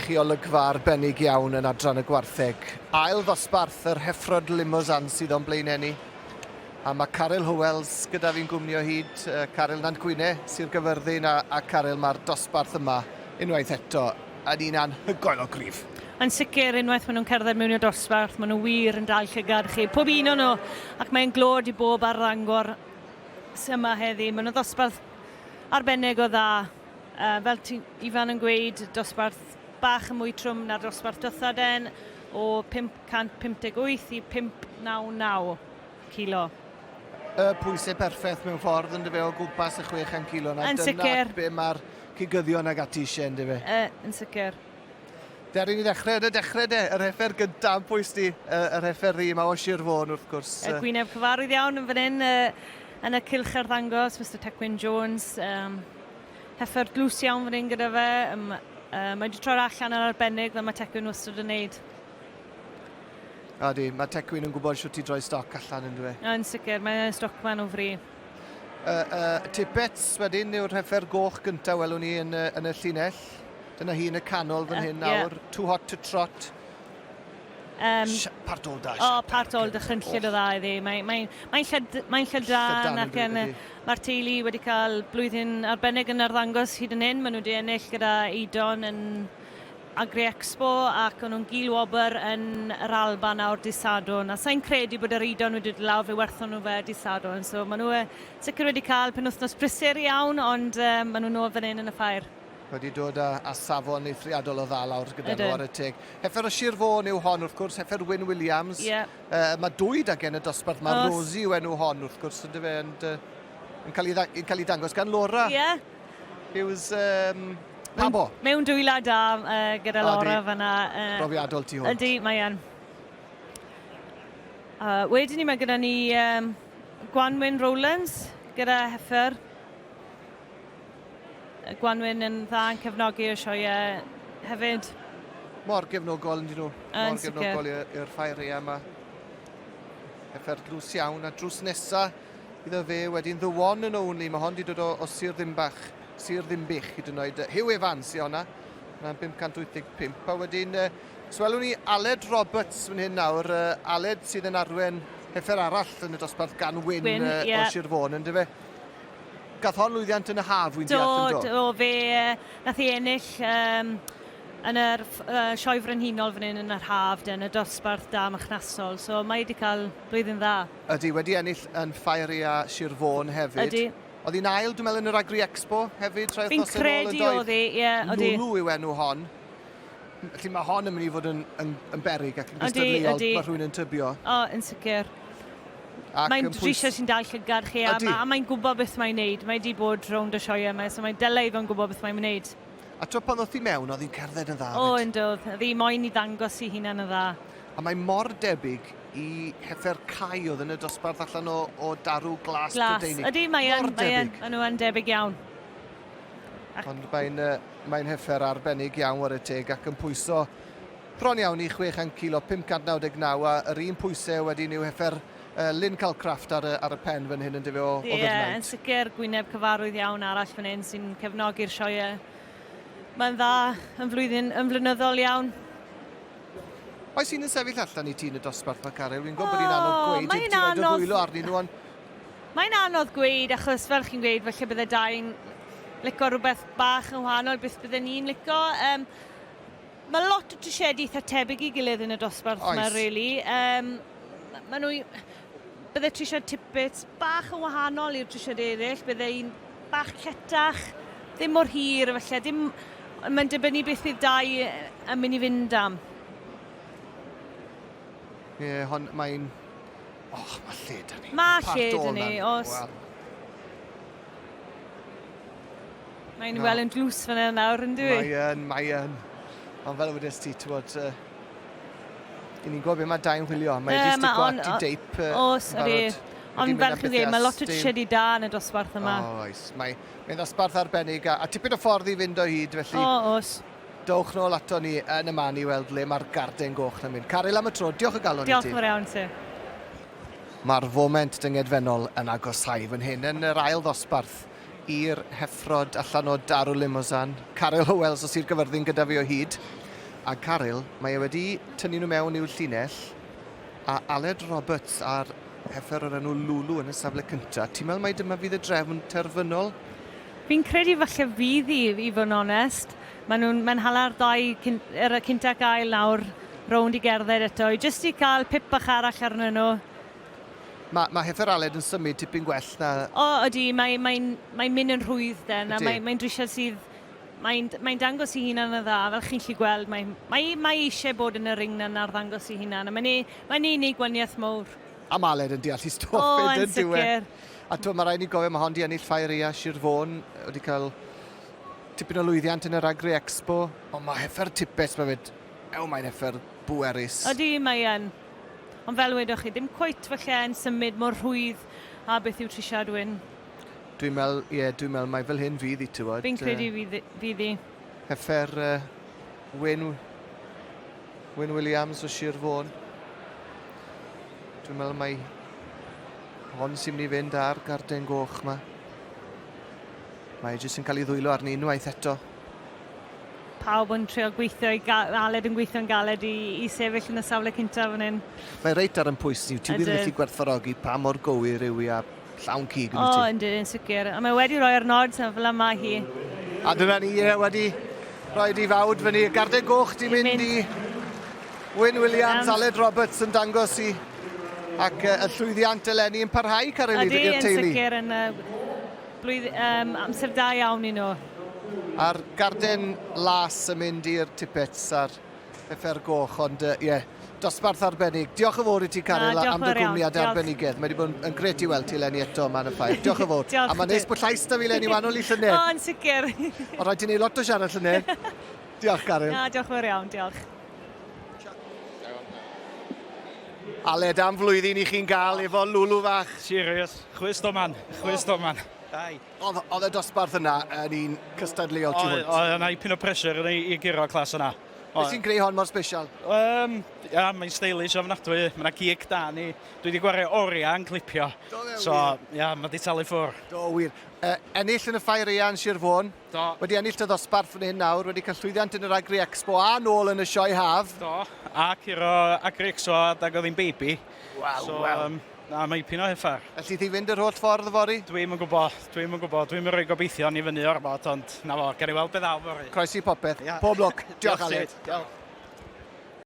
chi olygfa arbennig iawn yn adran y gwartheg. Ail ddosbarth yr Darw Limousin sydd o'n blaenenni. A mae Caryl Hywels gyda fi'n gwmni o hyd, Caryl Nant Gwynne, Sir Gyfyrddin a Caryl mae'r dosbarth yma unwaith eto yn un anhygoel o gryf. Yn sicr, unwaith maen nhw'n cerdded mewn i'r dosbarth, maen nhw wir yn dal llygad chi. Pob un o'n nhw, ac mae'n glod i bob arddangor sy'n yma heddi. Maen nhw'n dosbarth arbennig o dda. Fel Ifan yn gweud, dosbarth bach yn mwy trwm na'r dosbarth dwthaden o 558 i 599 kilo. Pwysau perffaith mewn ffordd yn dyfe o gwmpas y 600 kilo. Yn sicr. Dyna be mae'r cigyddion ag ati eisiau yn dyfe. Yn sicr. Der i ni ddechrau, yr Heffer gyntaf, pwy sti, yr Heffer yma o Sir Fôn wrth gwrs. Gwyneb cyfarwydd iawn yn fan hyn, yn y cylch ar ddangos, Mr Tecwyn Jones. Heffer glws iawn fan hyn gyda fe. Mae wedi troi'r allan ar arbennig fel mae Tecwyn wastad yn neud. Adi, mae Tecwyn yn gwybod sut i droi stoc allan yn dwi. Yn sicr, mae'n stoc fan o fri. Tippets wedyn yw'r Heffer goch gyntaf welwn ni yn y llinell. Dyna hi yn y canol fan hyn nawr. Too hot to trot. Part ol da. Part ol dychrynllid o dda iddi. Mae'n llydan ac mae'r teulu wedi cael blwyddyn arbennig yn arddangos hyd yn hyn. Maen nhw wedi ennill gyda Eidon yn Agri Expo ac o'n nhw'n gilwobr yn yr Alban awr dydd Sadwrn. A sa'n credu bod yr Eidon wedi dod lawr fe werthon nhw fe dydd Sadwrn. So maen nhw sicr wedi cael penwythnos brysur iawn, ond maen nhw'n nôl fan hyn yn y ffair. Wedi dod â safon eithriadol o dda lawr gyda nhw ar y teg. Heffer o Sir Fôn yw hon wrth gwrs, Heffer Wyn Williams. Mae dwyd ag yn y dosbarth, mae Rosie yw enw hon wrth gwrs yn dyfe, yn cael ei dangos gan Laura. Hughes Pabo. Mewn dwyla da gyda Laura fanna. Profiadol tu hwnt. Ydy, mae yn. Wedyn ni mae gyda ni Gwanwyn Rowlands gyda Heffer. Gwanwyn yn dda yn cefnogi o sioe hefyd. Mor gefnogol yn dyn nhw. Mor gefnogol i'r ffairia yma. Heffer drws iawn a drws nesa iddo fe wedyn The One and Only. Mae hon wedi dod o Sir Ddimbych hyd yn oed. Hugh Evans i honna. Mae'n 585. A wedyn, swelwn ni Aled Roberts fan hyn nawr. Aled sydd yn arwen Heffer arall yn y dosbarth gan Wyn o Sir Fôn yn dyfe. Gath hon lwyddiant yn y haf, wy'n deall yn dod? Do, fe nath ei ennill yn yr sioe frenhinol fan hyn yn yr haf, yn y dosbarth da machnasol. So mae wedi cael blwyddyn dda. Ydy, wedi ennill yn ffairia Sir Fôn hefyd. Ydy. Oedd hi'n ail, dwi'n meddwl, yn yr Agri Expo hefyd, troi wythnos yn ôl yn doedd. Fi'n credu oedd hi, Lulu yw enw hon. Felly mae hon yn mynd i fod yn berig ac yn gystadleuol mae rhywun yn tybio. Yn sicr. Mae'n drisio sy'n dal llygad chi a mae'n gwybod beth mae'n neud. Mae wedi bod rownd y sioe yma, so mae'n dylai fo'n gwybod beth mae'n neud. A tro pan oedd hi mewn, oedd hi'n cerdded yn dda? Yn dod. Oedd hi moyn i ddangos i hunan yn dda. A mae mor debyg i Heffer Cai oedd yn y dosbarth allan o darw glas Brydeinig. Ydy, mae nhw'n debyg iawn. Ond mae'n Heffer arbennig iawn ar y teg ac yn pwyso bron iawn i 600 kilo, 599 a yr un pwysau wedyn yw Heffer Lynn Calcraft ar y pen fan hyn yn dyfe o overnight. Yn sicr gwyneb cyfarwydd iawn arall fan hyn sy'n cefnogi'r sioe. Mae'n dda yn flynyddol iawn. Oes sy'n sefyll allan i ti yn y dosbarth mae Caryl? Wy'n gwybod bod hi'n anodd gweud. Ti'n rhaid o ddwylo arnyn nhw. Mae'n anodd gweud achos fel chi'n gweud felly bydde dau'n licio rhywbeth bach yn wahanol beth bydde ni'n licio. Mae lot o trisiedi eitha tebyg i gilydd yn y dosbarth yma, really. Mae nhw... Bydde trisied tippets bach yn wahanol i'r trisied eraill. Bydde un bach cetach, ddim mor hir, felly. Mae'n dibynnu beth bydd dau yn mynd i fynd am. Hon mae'n... mae lle da ni. Mae lle da ni, os... Mae'n wel yn dlws fan yna nawr yn dwi. Mae yn. Ond fel wedys ti, ti'n bod... I ni'n gwybod beth mae dau'n chwilio. Mae wedi stico at i deip. Ond fel chi'n dweud, mae lot o trisiedi da yn y dosbarth yma. Oes. Mae'n ddosbarth arbennig a tipyn o ffordd i fynd o hyd, felly... Oes. Dowch nôl ato ni yn y man i weld le mae'r garden goch na mynd. Caryl am y tro, diolch o galon i ti. Diolch fawr iawn ti. Mae'r foment dyngedfennol yn agosau fan hyn yn yr ail ddosbarth i'r heffrod allan o Darw Limousin. Caryl Hywels o Sir Gyfyrddin gyda fi o hyd. A Caryl, mae e wedi tynnu nhw mewn i'w llinell, a Aled Roberts a'r Heffer o'r enw Lulu yn y safle cyntaf. Ti'n meddwl mai dyma fydd y drefn terfynol? Fi'n credu falle fydd i fod yn onest. Mae'n hala'r dau cynta gael nawr rownd i gerdded eto. Jyst i cael pip bach arall arnyn nhw. Mae Heffer Aled yn symud tipyn gwell na... O, ydy, mae'n mynd yn rhwydd den, a mae'n drisiad sydd... Mae'n dangos i hunan y dda, fel chi'n gallu gweld. Mae eisiau bod yn y ring na'n arddangos i hunan, a mae'n unig gwaniaeth mawr. A mae Aled yn deall i stop yn sicr. A mae rhaid ni gofio, mae hon di ennill Ffair Ia Sir Fôn, wedi cael tipyn o lwyddiant yn yr Agri Expo. Ond mae Heffer tipes, mae fyd. Mae'n Heffer bwerus. Ydy, mae yn. Ond fel wedwch chi, dim cweit falle yn symud mor rhwydd a beth yw trisiad wyn. Dwi'n meddwl mae fel hyn fydd i tywod. Fi'n credu fydd i. Heffer Wyn Williams o Sir Fôn. Dwi'n meddwl mai hon sy'n mynd i fynd ar garden goch yma. Mae jyst yn cael ei ddwylo arni unwaith eto. Pawb yn trio gweithio, Aled yn gweithio'n galed i sefyll yn y safle cyntaf fan hyn. Mae reit ar yn pwys ni, ti'n bydd yn gallu gwerthfawrogi pa mor gywir yw i a llawn cig yn ti. Yndyn, yn sicr. A mae wedi rhoi'r nod fel yma hi. A dyna ni wedi rhoi di fawd fyny. Garden goch di mynd i Wyn Williams, Aled Roberts yn dangos i. Ac y llwyddiant eleni yn parhau Caryl i'r teulu. Ydy, yn sicr, yn amser da iawn i nhw. A'r garden las yn mynd i'r tipets a'r Heffer goch, ond dosbarth arbennig. Diolch yn fawr i ti, Caryl, am dy gwmniad arbenigedd. Mae wedi bod yn gret i weld ti Leni eto yma yn y ffair. Diolch yn fawr. A mae'n neis bod llais da fi Leni wannol i llynedd. O, yn sicr. O, rhaid ti wneud lot o siarad llynedd. Diolch, Caryl. Diolch yn fawr iawn, diolch. Aled, am flwyddyn i chi'n gael efo Lulu fach. Serious, chwys do man. Oedd y dosbarth yna yn un cystadleuol ti hwnt? Oedd yna ipyn o pressure i giro clas yna. Beth sy'n greu hon mor special? Mae'n stylish ofnadwy, mae yna gig da ni. Dwi wedi gwario oriau yn clipio. So, mae wedi talu ffwr. Do, wir. Ennill yn y Ffair Ia yn Sir Fôn. Do. Wedi ennill y ddosbarth fan hyn nawr. Wedi cael llwyddiant yn yr Agri Expo a nôl yn y Sioe Haf. Do. A curo Agri Expo dag oedd hi'n baby. Waw. Na, mae ipyn o Heffer. Felly ti fynd yr holl ffordd o fori? Dwi'n yn gwybod. Dwi'n mynd rhoi gobeithio ni fyny o'r bod, ond na fo, gen i weld beth ddaw fori. Croesi popeth. Pob lwc. Diolch, Aled.